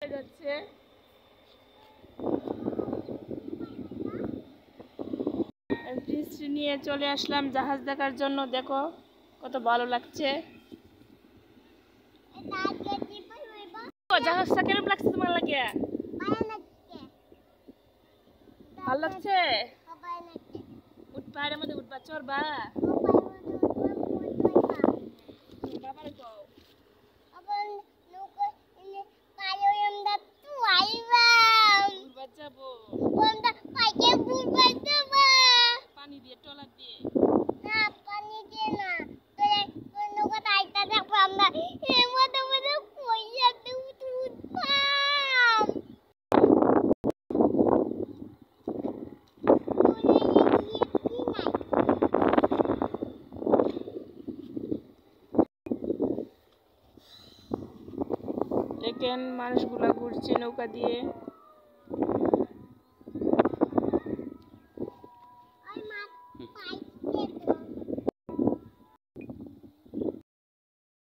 যাচ্ছে বৃষ্টি নিয়ে চলে আসলাম জাহাজ দেখার জন্য। দেখো কত ভালো লাগছে। জাহাজটা কেরম লাগছে তোমার লাগে? ভালো লাগছে। উঠবা, এর মধ্যে উঠবা, চড়বা। বাবারে কও যাবো পানি দিয়ে, ট্রলার দিয়ে। দেখেন মানুষগুলা ঘুরছে নৌকা দিয়ে।